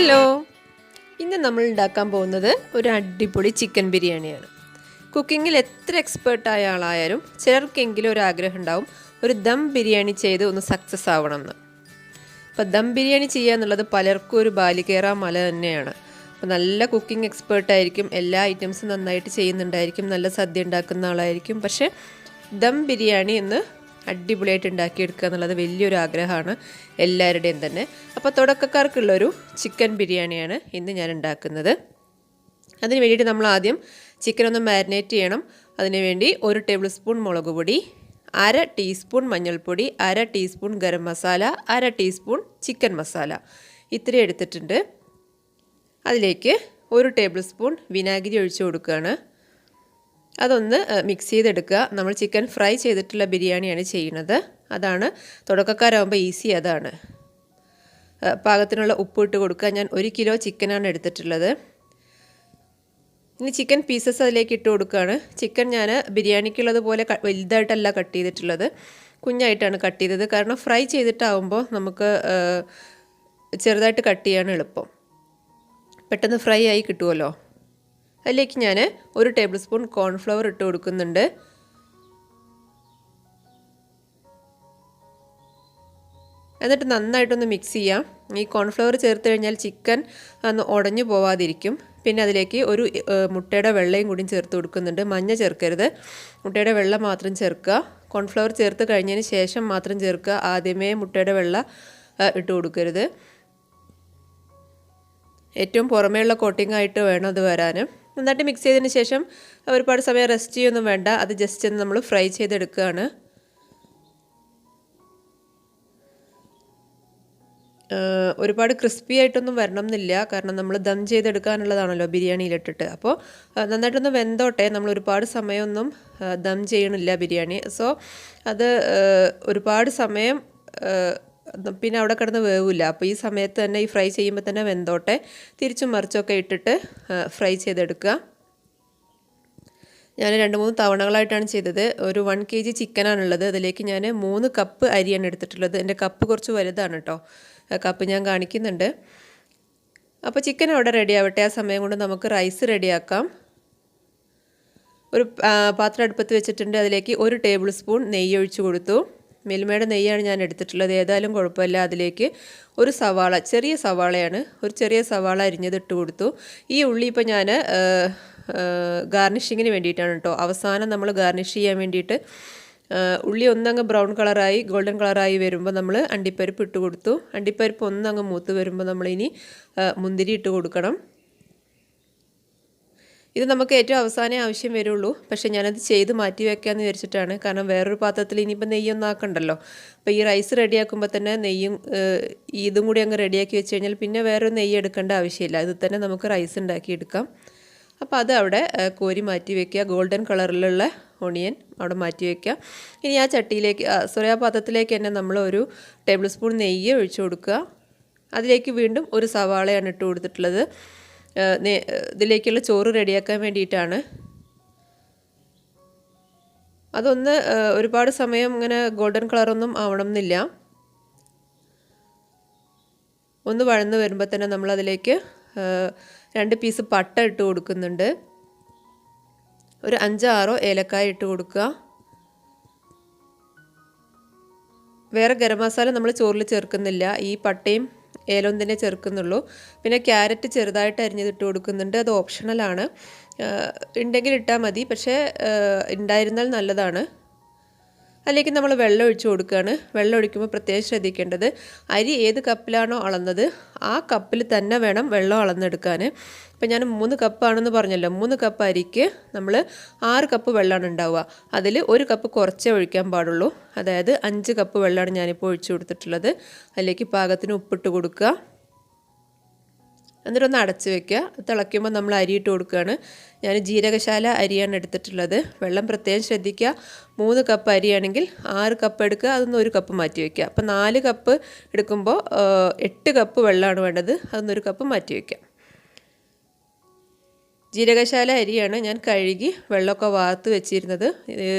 Hello, ഇന്ന് നമ്മൾ ഉണ്ടാക്കാൻ പോകുന്നത് ഒരു അടിപൊളി ചിക്കൻ ബിരിയാണിയാണ്. കുക്കിങ്ങിൽ എത്ര എക്സ്പേർട്ടായ ആളായാലും ചിലർക്കെങ്കിലും ഒരു ആഗ്രഹം ഉണ്ടാവും ഒരു ദം ബിരിയാണി ചെയ്ത് ഒന്ന് സക്സസ് ആവണമെന്ന്. അപ്പോൾ ദം ബിരിയാണി ചെയ്യുക എന്നുള്ളത് പലർക്കും ഒരു ബാലികേറാ മല തന്നെയാണ്. അപ്പോൾ നല്ല കുക്കിംഗ് എക്സ്പേർട്ടായിരിക്കും, എല്ലാ ഐറ്റംസും നന്നായിട്ട് ചെയ്യുന്നുണ്ടായിരിക്കും, നല്ല സദ്യ ഉണ്ടാക്കുന്ന ആളായിരിക്കും. പക്ഷേ ദം ബിരിയാണി എന്ന് അടിപൊളിയായിട്ട് ഉണ്ടാക്കിയെടുക്കുക എന്നുള്ളത് വലിയൊരു ആഗ്രഹമാണ് എല്ലാവരുടെയും തന്നെ. അപ്പോൾ തുടക്കക്കാർക്കുള്ളൊരു ചിക്കൻ ബിരിയാണിയാണ് ഇന്ന് ഞാൻ ഉണ്ടാക്കുന്നത്. അതിന് വേണ്ടിയിട്ട് നമ്മൾ ആദ്യം ചിക്കൻ ഒന്ന് മാരിനേറ്റ് ചെയ്യണം. അതിനുവേണ്ടി 1 ടേബിൾ സ്പൂൺ മുളക് പൊടി, 1/2 ടീസ്പൂൺ മഞ്ഞൾപ്പൊടി, 1/2 teaspoon garam masala, 1/2 teaspoon chicken masala ഇത്രയും എടുത്തിട്ടുണ്ട്. അതിലേക്ക് 1 ടേബിൾ സ്പൂൺ വിനാഗിരി ഒഴിച്ചു കൊടുക്കുകയാണ്. അതൊന്ന് മിക്സ് ചെയ്തെടുക്കുക. നമ്മൾ ചിക്കൻ ഫ്രൈ ചെയ്തിട്ടുള്ള ബിരിയാണിയാണ് ചെയ്യുന്നത്. അതാണ് തുടക്കക്കാരാകുമ്പോൾ ഈസി. അതാണ് പാകത്തിനുള്ള ഉപ്പ് ഇട്ട് കൊടുക്കുക. ഞാൻ 1 കിലോ ചിക്കനാണ് എടുത്തിട്ടുള്ളത്. ഇനി ചിക്കൻ പീസസ് അതിലേക്ക് ഇട്ട് കൊടുക്കുകയാണ്. ചിക്കൻ ഞാൻ ബിരിയാണിക്കുള്ളത് പോലെ വലുതായിട്ടല്ല കട്ട് ചെയ്തിട്ടുള്ളത്, കുഞ്ഞായിട്ടാണ് കട്ട് ചെയ്തത്. കാരണം ഫ്രൈ ചെയ്തിട്ടാവുമ്പോൾ നമുക്ക് ചെറുതായിട്ട് കട്ട് ചെയ്യാൻ എളുപ്പം, പെട്ടെന്ന് ഫ്രൈ ആയി കിട്ടുമല്ലോ. അതിലേക്ക് ഞാൻ 1 ടേബിൾ സ്പൂൺ കോൺഫ്ലവർ ഇട്ട് കൊടുക്കുന്നുണ്ട്. എന്നിട്ട് നന്നായിട്ടൊന്ന് മിക്സ് ചെയ്യാം. ഈ കോൺഫ്ലവർ ചേർത്ത് കഴിഞ്ഞാൽ ചിക്കൻ ഒന്ന് ഉടഞ്ഞു പോവാതിരിക്കും. പിന്നെ അതിലേക്ക് ഒരു മുട്ടയുടെ വെള്ളയും കൂടി ചേർത്ത് കൊടുക്കുന്നുണ്ട്. മഞ്ഞ ചേർക്കരുത്, മുട്ടയുടെ വെള്ള മാത്രം ചേർക്കുക. കോൺഫ്ലവർ ചേർത്ത് കഴിഞ്ഞതിന് ശേഷം മാത്രം ചേർക്കുക. ആദ്യമേ മുട്ടയുടെ വെള്ള ഇട്ട് കൊടുക്കരുത്. ഏറ്റവും പുറമേയുള്ള കോട്ടിംഗ് ആയിട്ട് വേണം അത് വരാൻ. നന്നായിട്ട് മിക്സ് ചെയ്തതിന് ശേഷം ഒരുപാട് സമയം റെസ്റ്റ് ചെയ്യൊന്നും വേണ്ട, അത് ജസ്റ്റ് ഒന്ന് നമ്മൾ ഫ്രൈ ചെയ്തെടുക്കുകയാണ്. ഒരുപാട് ക്രിസ്പി ആയിട്ടൊന്നും വരണം എന്നില്ല, കാരണം നമ്മൾ ദം ചെയ്തെടുക്കാനുള്ളതാണല്ലോ ബിരിയാണിയിലിട്ടിട്ട്. അപ്പോൾ നന്നായിട്ടൊന്ന് വെന്തോട്ടെ. നമ്മൾ ഒരുപാട് സമയമൊന്നും ദം ചെയ്യണില്ല ബിരിയാണി. സോ അത് ഒരുപാട് സമയം പിന്നെ അവിടെ കിടന്ന് വേവില്ല. അപ്പോൾ ഈ സമയത്ത് തന്നെ ഈ ഫ്രൈ ചെയ്യുമ്പോൾ തന്നെ വെന്തോട്ടെ. തിരിച്ചും മറിച്ചൊക്കെ ഇട്ടിട്ട് ഫ്രൈ ചെയ്തെടുക്കുക. ഞാൻ 2-3 തവണകളായിട്ടാണ് ചെയ്തത്. ഒരു 1 kg ചിക്കനാണുള്ളത്. അതിലേക്ക് ഞാൻ 3 കപ്പ് അരിയാണ് എടുത്തിട്ടുള്ളത്. എൻ്റെ കപ്പ് കുറച്ച് വലുതാണ് കേട്ടോ, കപ്പ് ഞാൻ കാണിക്കുന്നുണ്ട്. അപ്പോൾ ചിക്കൻ അവിടെ റെഡി ആവട്ടെ. ആ സമയം കൊണ്ട് നമുക്ക് റൈസ് റെഡിയാക്കാം. ഒരു പാത്രം അടുപ്പത്ത് വെച്ചിട്ടുണ്ട്. അതിലേക്ക് 1 ടേബിൾ സ്പൂൺ നെയ്യ് ഒഴിച്ച് കൊടുത്തു. മിൽമയുടെ നെയ്യാണ് ഞാൻ എടുത്തിട്ടുള്ളത്, ഏതായാലും കുഴപ്പമില്ല. അതിലേക്ക് ഒരു സവാള, ചെറിയ സവാളയാണ്, ഒരു ചെറിയ സവാള അരിഞ്ഞത് ഇട്ട് കൊടുത്തു. ഈ ഉള്ളി ഇപ്പോൾ ഞാൻ ഗാർണിഷിങ്ങിന് വേണ്ടിയിട്ടാണ് കേട്ടോ. അവസാനം നമ്മൾ ഗാർണിഷ് ചെയ്യാൻ വേണ്ടിയിട്ട് ഉള്ളി ഒന്നങ്ങ് ബ്രൗൺ കളറായി ഗോൾഡൻ കളറായി വരുമ്പോൾ നമ്മൾ അണ്ടിപ്പരിപ്പ് ഇട്ട് കൊടുത്തു. അണ്ടിപ്പരിപ്പ് ഒന്നങ്ങ് മൂത്ത് വരുമ്പോൾ നമ്മളിനി മുന്തിരി ഇട്ട് കൊടുക്കണം. ഇത് നമുക്ക് ഏറ്റവും അവസാനമേ ആവശ്യം വരുള്ളൂ. പക്ഷേ ഞാനത് ചെയ്ത് മാറ്റി വയ്ക്കാമെന്ന് വിചാരിച്ചിട്ടാണ്. കാരണം വേറൊരു പാത്രത്തിൽ ഇനിയിപ്പോൾ നെയ്യൊന്നും ആക്കണ്ടല്ലോ. അപ്പോൾ ഈ റൈസ് റെഡിയാക്കുമ്പോൾ തന്നെ നെയ്യും ഇതും കൂടി അങ്ങ് റെഡിയാക്കി വെച്ച് കഴിഞ്ഞാൽ പിന്നെ വേറൊരു നെയ്യ് എടുക്കേണ്ട ആവശ്യമില്ല. ഇത് തന്നെ നമുക്ക് റൈസ് ഉണ്ടാക്കിയെടുക്കാം. അപ്പോൾ അത് അവിടെ കോരി മാറ്റി വയ്ക്കുക. ഗോൾഡൻ കളറിലുള്ള ഓണിയൻ അവിടെ മാറ്റി വയ്ക്കുക. ഇനി ആ ചട്ടിയിലേക്ക് ആ പാത്രത്തിലേക്ക് തന്നെ നമ്മൾ 1 ടേബിൾ സ്പൂൺ നെയ്യ് ഒഴിച്ചു കൊടുക്കുക. അതിലേക്ക് വീണ്ടും ഒരു സവാളയാണ് ഇട്ട് കൊടുത്തിട്ടുള്ളത്. ഇതിലേക്കുള്ള ചോറ് റെഡിയാക്കാൻ വേണ്ടിയിട്ടാണ്. അതൊന്ന് ഒരുപാട് സമയം ഇങ്ങനെ ഗോൾഡൻ കളറൊന്നും ആവണം എന്നില്ല. ഒന്ന് വഴന്ന് വരുമ്പോൾ തന്നെ നമ്മളതിലേക്ക് 2 പീസ് പട്ട ഇട്ട് കൊടുക്കുന്നുണ്ട്. ഒരു 5-6 ഏലക്കായ ഇട്ട് കൊടുക്കുക. വേറെ ഗരം മസാല നമ്മൾ ചോറിൽ ചേർക്കുന്നില്ല, ഈ പട്ടയും ഏലവും തന്നെ ചേർക്കുന്നുള്ളൂ. പിന്നെ ക്യാരറ്റ് ചെറുതായിട്ട് അരിഞ്ഞിട്ട് കൊടുക്കുന്നുണ്ട്. അത് ഓപ്ഷണലാണ്, ഉണ്ടെങ്കിൽ ഇട്ടാൽ മതി, പക്ഷേ ഉണ്ടായിരുന്നാൽ നല്ലതാണ്. അതിലേക്ക് നമ്മൾ വെള്ളം ഒഴിച്ച് കൊടുക്കുകയാണ്. വെള്ളം ഒഴിക്കുമ്പോൾ പ്രത്യേകം ശ്രദ്ധിക്കേണ്ടത്, അരി ഏത് കപ്പിലാണോ അളന്നത് ആ കപ്പിൽ തന്നെ വേണം വെള്ളം അളന്നെടുക്കാൻ. ഇപ്പം ഞാൻ 3 കപ്പാണെന്ന് പറഞ്ഞല്ലോ, 3 കപ്പ് അരിക്ക് നമ്മൾ 6 കപ്പ് വെള്ളമാണ് ഉണ്ടാവുക. അതിൽ 1 കപ്പ് കുറച്ചേ ഒഴിക്കാൻ പാടുള്ളൂ. അതായത് 5 കപ്പ് വെള്ളമാണ് ഞാനിപ്പോൾ ഒഴിച്ചു കൊടുത്തിട്ടുള്ളത്. അതിലേക്ക് പാകത്തിന് ഉപ്പിട്ട് കൊടുക്കുക. എന്നിട്ടൊന്ന് അടച്ച് വെക്കുക. തിളയ്ക്കുമ്പോൾ നമ്മൾ അരി ഇട്ട് കൊടുക്കുകയാണ്. ഞാൻ ജീരകശാല അരിയാണ് എടുത്തിട്ടുള്ളത്. വെള്ളം പ്രത്യേകം ശ്രദ്ധിക്കുക. 3 കപ്പ് അരിയാണെങ്കിൽ 6 കപ്പ് എടുക്കുക, അതൊന്ന് 1 കപ്പ് മാറ്റി വയ്ക്കുക. അപ്പോൾ 4 കപ്പ് എടുക്കുമ്പോൾ 8 കപ്പ് വെള്ളമാണ് വേണ്ടത്, അതൊന്ന് 1 കപ്പ് മാറ്റി വയ്ക്കുക. ജീരകശാല അരിയാണ് ഞാൻ കഴുകി വെള്ളമൊക്കെ വാർത്ത് വെച്ചിരുന്നത്.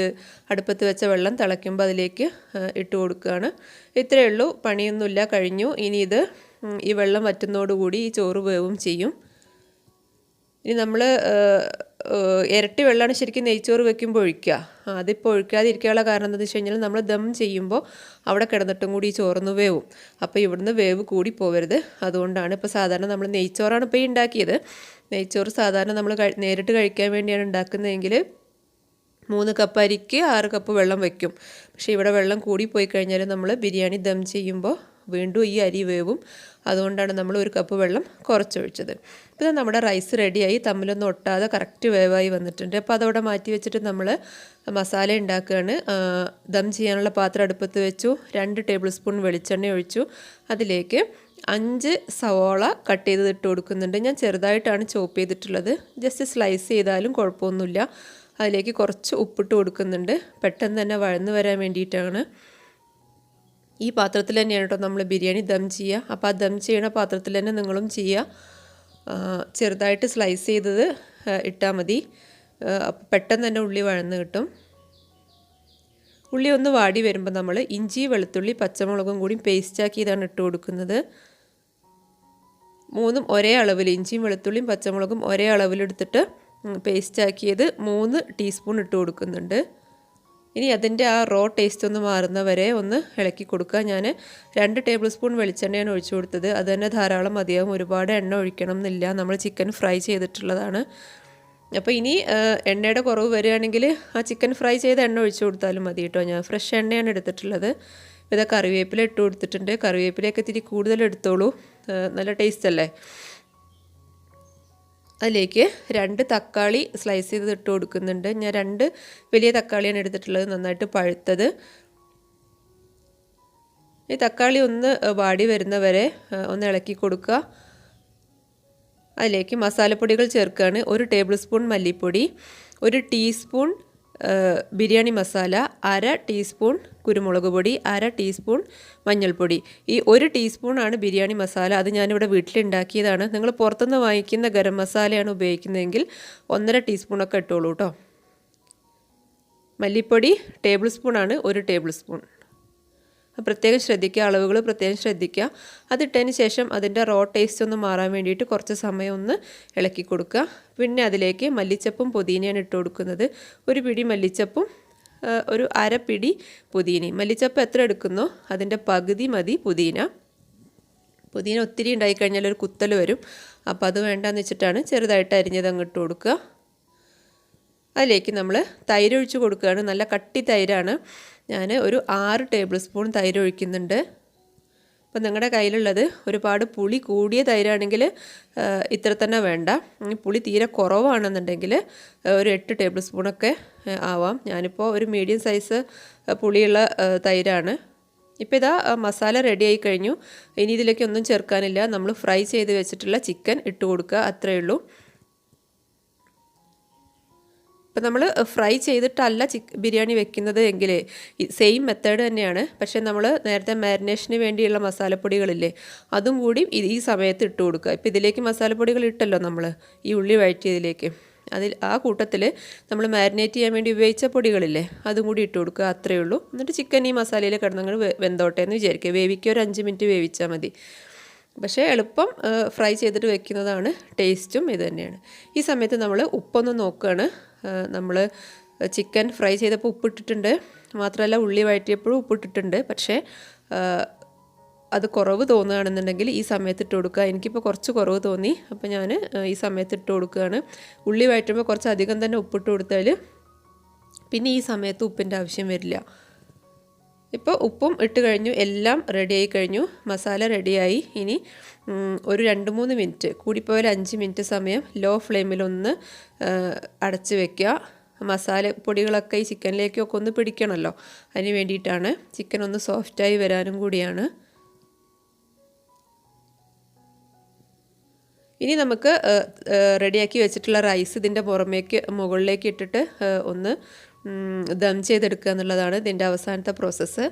അടുപ്പത്ത് വെച്ച വെള്ളം തിളയ്ക്കുമ്പോൾ അതിലേക്ക് ഇട്ട് കൊടുക്കുകയാണ്. ഇത്രയേ ഉള്ളൂ, പണിയൊന്നുമില്ല, കഴിഞ്ഞു. ഇനി ഇത് ഈ വെള്ളം വറ്റുന്നതോടുകൂടി ഈ ചോറ് വേവും ചെയ്യും. ഇനി നമ്മൾ ഇരട്ടി വെള്ളമാണ് ശരിക്കും നെയ്ച്ചോറ് വെക്കുമ്പോൾ ഒഴിക്കുക. അതിപ്പോൾ ഒഴിക്കാതിരിക്കാനുള്ള കാരണം എന്താണെന്ന് വെച്ച് കഴിഞ്ഞാൽ നമ്മൾ ദം ചെയ്യുമ്പോൾ അവിടെ കിടന്നിട്ടും കൂടി ഈ ചോറൊന്ന് വേവും. അപ്പോൾ ഇവിടുന്ന് വേവ് കൂടി പോകരുത്. അതുകൊണ്ടാണ് ഇപ്പോൾ സാധാരണ നമ്മൾ നെയ്ച്ചോറാണ് ഇപ്പോൾ ഈ ഉണ്ടാക്കിയത്. നെയ്ച്ചോറ് സാധാരണ നമ്മൾ നേരിട്ട് കഴിക്കാൻ വേണ്ടിയാണ് ഉണ്ടാക്കുന്നതെങ്കിൽ 3 കപ്പ് അരിക്ക് 6 കപ്പ് വെള്ളം വയ്ക്കും. പക്ഷേ ഇവിടെ വെള്ളം കൂടി പോയി കഴിഞ്ഞാൽ നമ്മൾ ബിരിയാണി ദം ചെയ്യുമ്പോൾ വീണ്ടും ഈ അരി വേവും. അതുകൊണ്ടാണ് നമ്മൾ 1 കപ്പ് വെള്ളം കുറച്ചൊഴിച്ചത്. ഇപ്പോൾ നമ്മുടെ റൈസ് റെഡിയായി, തമ്മിലൊന്നും ഒട്ടാതെ കറക്റ്റ് വേവായി വന്നിട്ടുണ്ട്. അപ്പോൾ അതവിടെ മാറ്റി വെച്ചിട്ട് നമ്മൾ മസാല ഉണ്ടാക്കുകയാണ്. ദം ചെയ്യാനുള്ള പാത്രം അടുപ്പത്ത് വെച്ചു. 2 ടേബിൾ സ്പൂൺ വെളിച്ചെണ്ണ ഒഴിച്ചു. അതിലേക്ക് 5 സവോള കട്ട് ചെയ്ത് ഇട്ട് കൊടുക്കുന്നുണ്ട്. ഞാൻ ചെറുതായിട്ടാണ് ചോപ്പ് ചെയ്തിട്ടുള്ളത്. ജസ്റ്റ് സ്ലൈസ് ചെയ്താലും കുഴപ്പമൊന്നുമില്ല. അതിലേക്ക് കുറച്ച് ഉപ്പിട്ട് കൊടുക്കുന്നുണ്ട്. പെട്ടെന്ന് തന്നെ വഴന്ന് വരാൻ വേണ്ടിയിട്ടാണ്. ഈ പാത്രത്തിൽ തന്നെയാണ് കേട്ടോ നമ്മൾ ബിരിയാണി ദം ചെയ്യുക. അപ്പോൾ ആ ദം ചെയ്യണ പാത്രത്തിൽ തന്നെ നിങ്ങളും ചെയ്യുക. ചെറുതായിട്ട് സ്ലൈസ് ചെയ്തത് ഇട്ടാൽ മതി. പെട്ടെന്ന് തന്നെ ഉള്ളി വഴന്ന് കിട്ടും. ഉള്ളി ഒന്ന് വാടി വരുമ്പോൾ നമ്മൾ ഇഞ്ചി, വെളുത്തുള്ളി, പച്ചമുളകും കൂടി പേസ്റ്റാക്കിയതാണ് ഇട്ട് കൊടുക്കുന്നത്. 3ഉം ഒരേ അളവിൽ, ഇഞ്ചിയും വെളുത്തുള്ളിയും പച്ചമുളകും ഒരേ അളവിലെടുത്തിട്ട് പേസ്റ്റാക്കിയത് 3 ടീസ്പൂൺ ഇട്ട് കൊടുക്കുന്നുണ്ട്. ഇനി അതിൻ്റെ ആ റോ ടേസ്റ്റ് ഒന്ന് മാറുന്നവരെ ഒന്ന് ഇളക്കി കൊടുക്കുക. ഞാൻ 2 ടേബിൾ സ്പൂൺ വെളിച്ചെണ്ണയാണ് ഒഴിച്ചു കൊടുത്തത്. അത് തന്നെ ധാരാളം മതിയാവും. ഒരുപാട് എണ്ണ ഒഴിക്കണം എന്നില്ല. നമ്മൾ ചിക്കൻ ഫ്രൈ ചെയ്തിട്ടുള്ളതാണ്. അപ്പോൾ ഇനി എണ്ണയുടെ കുറവ് വരികയാണെങ്കിൽ ആ ചിക്കൻ ഫ്രൈ ചെയ്ത എണ്ണ ഒഴിച്ചു കൊടുത്താലും മതി കേട്ടോ. ഞാൻ ഫ്രഷ് എണ്ണയാണ് എടുത്തിട്ടുള്ളത്. ഇതാ കറിവേപ്പില ഇട്ട് കൊടുത്തിട്ടുണ്ട്. കറിവേപ്പിലയൊക്കെ ഇത്തിരി കൂടുതൽ എടുത്തോളൂ, നല്ല ടേസ്റ്റ് അല്ലേ. അതിലേക്ക് 2 തക്കാളി സ്ലൈസ് ചെയ്ത് ഇട്ട് കൊടുക്കുന്നുണ്ട്. ഞാൻ 2 വലിയ തക്കാളിയാണ് എടുത്തിട്ടുള്ളത്, നന്നായിട്ട് പഴുത്തത്. ഈ തക്കാളി ഒന്ന് വാടി വരുന്നവരെ ഒന്ന് ഇളക്കി കൊടുക്കുക. അതിലേക്ക് മസാലപ്പൊടികൾ ചേർക്കുകയാണ്. 1 ടേബിൾ സ്പൂൺ മല്ലിപ്പൊടി, 1 ടീസ്പൂൺ ബിരിയാണി മസാല, 1/2 ടീസ്പൂൺ കുരുമുളക് പൊടി, 1/2 ടീസ്പൂൺ മഞ്ഞൾപ്പൊടി. ഈ 1 ടീസ്പൂണാണ് ബിരിയാണി മസാല. അത് ഞാനിവിടെ വീട്ടിലുണ്ടാക്കിയതാണ്. നിങ്ങൾ പുറത്തുനിന്ന് വാങ്ങിക്കുന്ന ഗരം മസാലയാണ് ഉപയോഗിക്കുന്നതെങ്കിൽ 1.5 ടീസ്പൂണൊക്കെ ഇട്ടോളൂ കേട്ടോ. മല്ലിപ്പൊടി ടേബിൾ സ്പൂണാണ്, 1 ടേബിൾ സ്പൂൺ. പ്രത്യേകം ശ്രദ്ധിക്കുക, അളവുകൾ പ്രത്യേകം ശ്രദ്ധിക്കുക. അതിട്ടതിന് ശേഷം അതിൻ്റെ റോ ടേസ്റ്റ് ഒന്ന് മാറാൻ വേണ്ടിയിട്ട് കുറച്ച് സമയം ഒന്ന് ഇളക്കി കൊടുക്കുക. പിന്നെ അതിലേക്ക് മല്ലിച്ചപ്പും പുതിനയാണ് ഇട്ട് കൊടുക്കുന്നത്. 1 പിടി മല്ലിച്ചപ്പും 1/2 പിടി പുതിനയും. മല്ലിച്ചപ്പ് എത്ര എടുക്കുന്നോ അതിൻ്റെ പകുതി മതി പുതിന. പുതിന ഒത്തിരി ഉണ്ടായിക്കഴിഞ്ഞാൽ ഒരു കുത്തൽ വരും. അപ്പോൾ അത് വേണ്ടാന്ന് വെച്ചിട്ടാണ് ചെറുതായിട്ട് അരിഞ്ഞത് അങ്ങ് ഇട്ട് കൊടുക്കുക. അതിലേക്ക് നമ്മൾ തൈര് ഒഴിച്ച് കൊടുക്കുകയാണ്. നല്ല കട്ടി തൈരാണ്. ഞാൻ ഒരു 6 ടേബിൾ സ്പൂൺ തൈര് ഒഴിക്കുന്നുണ്ട്. അപ്പം നിങ്ങളുടെ കയ്യിലുള്ളത് ഒരുപാട് പുളി കൂടിയ തൈരാണെങ്കിൽ ഇത്ര തന്നെ വേണ്ട. പുളി തീരെ കുറവാണെന്നുണ്ടെങ്കിൽ ഒരു 8 ടേബിൾ സ്പൂണൊക്കെ ആവാം. ഞാനിപ്പോൾ ഒരു മീഡിയം സൈസ് പുളിയുള്ള തൈരാണ്. ഇപ്പോൾ ഇതാ മസാല റെഡി ആയി കഴിഞ്ഞു. ഇനി ഇതിലേക്ക് ഒന്നും ചേർക്കാനില്ല. നമ്മൾ ഫ്രൈ ചെയ്ത് വെച്ചിട്ടുള്ള ചിക്കൻ ഇട്ട് കൊടുക്കുക, അത്രയേ ഉള്ളൂ. ഇപ്പം നമ്മൾ ഫ്രൈ ചെയ്തിട്ടല്ല ബിരിയാണി വെക്കുന്നത് എങ്കിൽ സെയിം മെത്തേഡ് തന്നെയാണ്. പക്ഷേ നമ്മൾ നേരത്തെ മാരിനേഷന് വേണ്ടിയുള്ള മസാലപ്പൊടികളില്ലേ, അതും കൂടി ഈ സമയത്ത് ഇട്ട് കൊടുക്കുക. ഇപ്പോൾ ഇതിലേക്ക് മസാലപ്പൊടികൾ ഇട്ടല്ലോ നമ്മൾ ഈ ഉള്ളി വഴറ്റിയതിലേക്ക്. ആ കൂട്ടത്തിൽ നമ്മൾ മാരിനേറ്റ് ചെയ്യാൻ വേണ്ടി ഉപയോഗിച്ച പൊടികളില്ലേ, അതും കൂടി ഇട്ട് കൊടുക്കുക, അത്രയേ ഉള്ളൂ. എന്നിട്ട് ചിക്കൻ ഈ മസാലയിൽ കിടന്നങ്ങൾ വെന്തോട്ടെ എന്ന് വിചാരിക്കുക. വേവിക്കുക, ഒരു 5 മിനിറ്റ് വേവിച്ചാൽ മതി. പക്ഷേ എളുപ്പം ഫ്രൈ ചെയ്തിട്ട് വെക്കുന്നതാണ് ടേസ്റ്റും ഇത് തന്നെയാണ്. ഈ സമയത്ത് നമ്മൾ ഉപ്പൊന്ന് നോക്കുകയാണ്. നമ്മൾ ചിക്കൻ ഫ്രൈ ചെയ്തപ്പോൾ ഉപ്പിട്ടിട്ടുണ്ട്. മാത്രമല്ല ഉള്ളി വഴറ്റിയപ്പോഴും ഉപ്പിട്ടിട്ടുണ്ട്. പക്ഷേ അത് കുറവ് തോന്നുകയാണെന്നുണ്ടെങ്കിൽ ഈ സമയത്ത് ഇട്ട് കൊടുക്കുക. എനിക്കിപ്പോൾ കുറച്ച് കുറവ് തോന്നി, അപ്പോൾ ഞാൻ ഈ സമയത്ത് ഇട്ട് കൊടുക്കുകയാണ്. ഉള്ളി വഴറ്റുമ്പോൾ കുറച്ച് അധികം തന്നെ ഉപ്പിട്ട് കൊടുത്താൽ പിന്നെ ഈ സമയത്ത് ഉപ്പിൻ്റെ ആവശ്യം വരില്ല. ഇപ്പോൾ ഉപ്പും ഇട്ട് കഴിഞ്ഞു, എല്ലാം റെഡിയായി കഴിഞ്ഞു, മസാല റെഡിയായി. ഇനി ഒരു 2-3 മിനിറ്റ്, കൂടിപ്പോയാൽ 5 മിനിറ്റ് സമയം ലോ ഫ്ലെയിമിലൊന്ന് അടച്ച് വെക്കുക. മസാല പൊടികളൊക്കെ ഈ ചിക്കനിലേക്കൊക്കെ ഒന്ന് പിടിക്കണമല്ലോ, അതിന് വേണ്ടിയിട്ടാണ്. ചിക്കൻ ഒന്ന് സോഫ്റ്റായി വരാനും കൂടിയാണ്. ഇനി നമുക്ക് റെഡിയാക്കി വെച്ചിട്ടുള്ള റൈസ് ഇതിൻ്റെ മുകളിലേക്ക് ഇട്ടിട്ട് ഒന്ന് ദം ചെയ്തെടുക്കുക എന്നുള്ളതാണ് ഇതിൻ്റെ അവസാനത്തെ പ്രോസസ്സ്.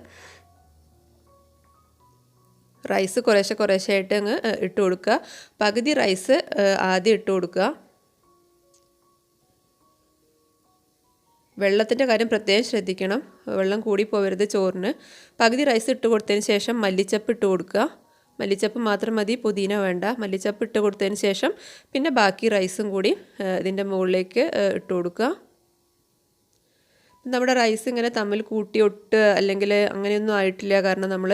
റൈസ് കുറേശ്ശെ ആയിട്ട് അങ്ങ് ഇട്ട് കൊടുക്കുക. പകുതി റൈസ് ആദ്യം ഇട്ട് കൊടുക്കുക. വെള്ളത്തിൻ്റെ കാര്യം പ്രത്യേകം ശ്രദ്ധിക്കണം, വെള്ളം കൂടി പോകരുത് ചോറിന്. പകുതി റൈസ് ഇട്ട് കൊടുത്തതിന് ശേഷം മല്ലിച്ചപ്പ് ഇട്ട് കൊടുക്കുക. മല്ലിച്ചപ്പ് മാത്രം മതി, പുതിന വേണ്ട. മല്ലിച്ചപ്പ് ഇട്ട് കൊടുത്തതിന് ശേഷം പിന്നെ ബാക്കി റൈസും കൂടി ഇതിൻ്റെ മുകളിലേക്ക് ഇട്ട് കൊടുക്കുക. നമ്മുടെ റൈസ് ഇങ്ങനെ തമ്മിൽ കൂട്ടി ഒട്ട് അല്ലെങ്കിൽ അങ്ങനെയൊന്നും ആയിട്ടില്ല. കാരണം നമ്മൾ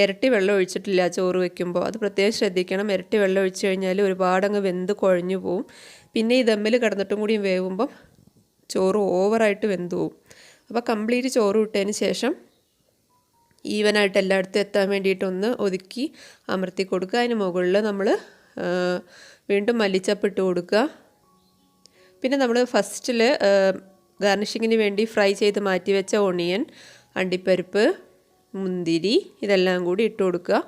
ഇരട്ടി വെള്ളം ഒഴിച്ചിട്ടില്ല ചോറ് വയ്ക്കുമ്പോൾ. അത് പ്രത്യേകം ശ്രദ്ധിക്കണം. ഇരട്ടി വെള്ളം ഒഴിച്ച് കഴിഞ്ഞാൽ ഒരുപാടങ്ങ് വെന്ത് കുഴഞ്ഞു പോവും. പിന്നെ ഈ ദമ്മിൽ കിടന്നിട്ടും കൂടി വേവുമ്പം ചോറ് ഓവറായിട്ട് വെന്ത് പോവും. അപ്പോൾ കംപ്ലീറ്റ് ചോറ് ഇട്ടതിന് ശേഷം ഈവനായിട്ട് എല്ലായിടത്തും എത്താൻ വേണ്ടിയിട്ടൊന്ന് ഒതുക്കി അമർത്തി കൊടുക്കുക. അതിന് മുകളിൽ നമ്മൾ വീണ്ടും മല്ലിച്ചപ്പ് ഇട്ട് കൊടുക്കുക. പിന്നെ നമ്മൾ ഫസ്റ്റിൽ ഗാർണിഷിങ്ങിന് വേണ്ടി ഫ്രൈ ചെയ്ത് മാറ്റി വെച്ച ഓണിയൻ, അണ്ടിപ്പരിപ്പ്, മുന്തിരി ഇതെല്ലാം കൂടി ഇട്ട് കൊടുക്കുക.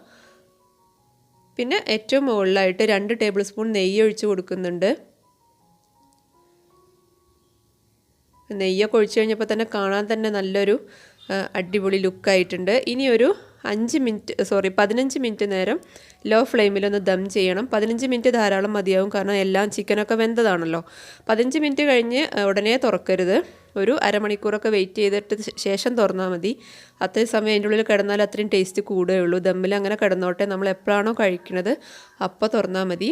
പിന്നെ ഏറ്റവും മുകളിലായിട്ട് 2 ടേബിൾ സ്പൂൺ നെയ്യ് ഒഴിച്ച് കൊടുക്കുന്നുണ്ട്. നെയ്യൊക്കെ ഒഴിച്ച് കഴിഞ്ഞപ്പോൾ തന്നെ കാണാൻ തന്നെ നല്ലൊരു അടിപൊളി ലുക്കായിട്ടുണ്ട്. ഇനി ഒരു 15 മിനിറ്റ് നേരം ലോ ഫ്ലെയിമിലൊന്ന് ദം ചെയ്യണം. 15 മിനിറ്റ് ധാരാളം മതിയാവും. കാരണം എല്ലാം ചിക്കനൊക്കെ വെന്തതാണല്ലോ. 15 മിനിറ്റ് കഴിഞ്ഞ് ഉടനെ തുറക്കരുത്. ഒരു അരമണിക്കൂറൊക്കെ വെയിറ്റ് ചെയ്തിട്ട് ശേഷം തുറന്നാൽ മതി. അത്രയും സമയം അതിൻ്റെ ഉള്ളിൽ കിടന്നാൽ അത്രയും ടേസ്റ്റ് കൂടുകയുള്ളൂ. ദമ്മിൽ അങ്ങനെ കിടന്നോട്ടെ. നമ്മൾ എപ്പോഴാണോ കഴിക്കുന്നത് അപ്പോൾ തുറന്നാൽ മതി.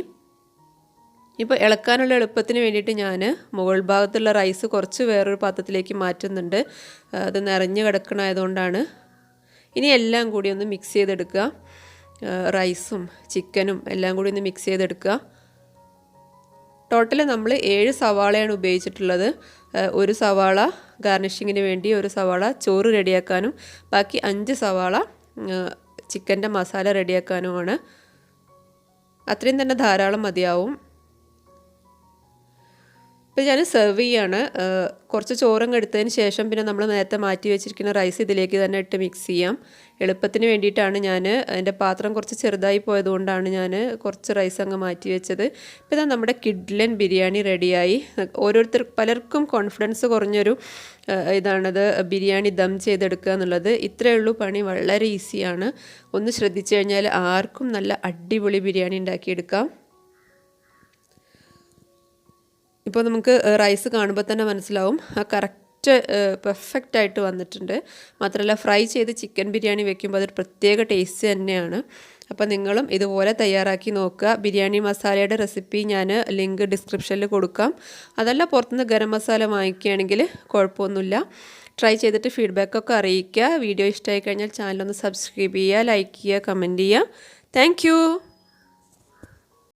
ഇപ്പോൾ ഇളക്കാനുള്ള എളുപ്പത്തിന് വേണ്ടിയിട്ട് ഞാൻ മുകൾ ഭാഗത്തുള്ള റൈസ് കുറച്ച് വേറൊരു പാത്രത്തിലേക്ക് മാറ്റുന്നുണ്ട്. അത് നിറഞ്ഞ് കിടക്കണമായതുകൊണ്ടാണ്. ഇനി എല്ലാം കൂടി ഒന്ന് മിക്സ് ചെയ്തെടുക്കുക. റൈസും ചിക്കനും എല്ലാം കൂടി ഒന്ന് മിക്സ് ചെയ്തെടുക്കുക. ടോട്ടൽ നമ്മൾ 7 സവാളയാണ് ഉപയോഗിച്ചിട്ടുള്ളത്. ഒരു സവാള ഗാർണിഷിങ്ങിന് വേണ്ടി, ഒരു സവാള ചോറ് റെഡിയാക്കാനും, ബാക്കി 5 സവാള ചിക്കൻ്റെ മസാല റെഡിയാക്കാനുമാണ്. അത്രയും തന്നെ ധാരാളം മതിയാവും. ഇപ്പോൾ ഞാൻ സെർവ് ചെയ്യാണ്. കുറച്ച് ചോറങ്ങ് എടുത്തതിന് ശേഷം പിന്നെ നമ്മൾ നേരത്തെ മാറ്റി വെച്ചിരിക്കുന്ന റൈസ് ഇതിലേക്ക് തന്നെ ഇട്ട് മിക്സ് ചെയ്യാം. എളുപ്പത്തിന് വേണ്ടിയിട്ടാണ് ഞാൻ, എൻ്റെ പാത്രം കുറച്ച് ചെറുതായി പോയതുകൊണ്ടാണ് ഞാൻ കുറച്ച് റൈസ് അങ്ങ് മാറ്റി വെച്ചത്. ഇപ്പോൾ ഇതാ നമ്മുടെ കിഡ്ലൻ ബിരിയാണി റെഡിയായി. പലർക്കും കോൺഫിഡൻസ് കുറഞ്ഞൊരു ഇതാണത് ബിരിയാണി ദം ചെയ്തെടുക്കുക എന്നുള്ളത്. ഇത്രയേ ഉള്ളൂ പണി. വളരെ ഈസിയാണ്. ഒന്ന് ശ്രദ്ധിച്ചു കഴിഞ്ഞാൽ ആർക്കും നല്ല അടിപൊളി ബിരിയാണി ഉണ്ടാക്കിയെടുക്കാം. ഇപ്പോൾ നമുക്ക് റൈസ് കാണുമ്പോൾ തന്നെ മനസ്സിലാവും കറക്റ്റ് പെർഫെക്റ്റായിട്ട് വന്നിട്ടുണ്ട്. മാത്രമല്ല ഫ്രൈ ചെയ്ത് ചിക്കൻ ബിരിയാണി വെക്കുമ്പോൾ അതൊരു പ്രത്യേക ടേസ്റ്റ് തന്നെയാണ്. അപ്പോൾ നിങ്ങളും ഇതുപോലെ തയ്യാറാക്കി നോക്കുക. ബിരിയാണി മസാലയുടെ റെസിപ്പി ഞാൻ ലിങ്ക് ഡിസ്ക്രിപ്ഷനിൽ കൊടുക്കാം. അതല്ല പുറത്തുനിന്ന് ഗരം മസാല വാങ്ങിക്കുകയാണെങ്കിൽ കുഴപ്പമൊന്നുമില്ല. ട്രൈ ചെയ്തിട്ട് ഫീഡ്ബാക്കൊക്കെ അറിയിക്കുക. വീഡിയോ ഇഷ്ടമായി കഴിഞ്ഞാൽ ചാനലൊന്ന് സബ്സ്ക്രൈബ് ചെയ്യുക, ലൈക്ക് ചെയ്യുക, കമൻറ്റ് ചെയ്യുക. താങ്ക്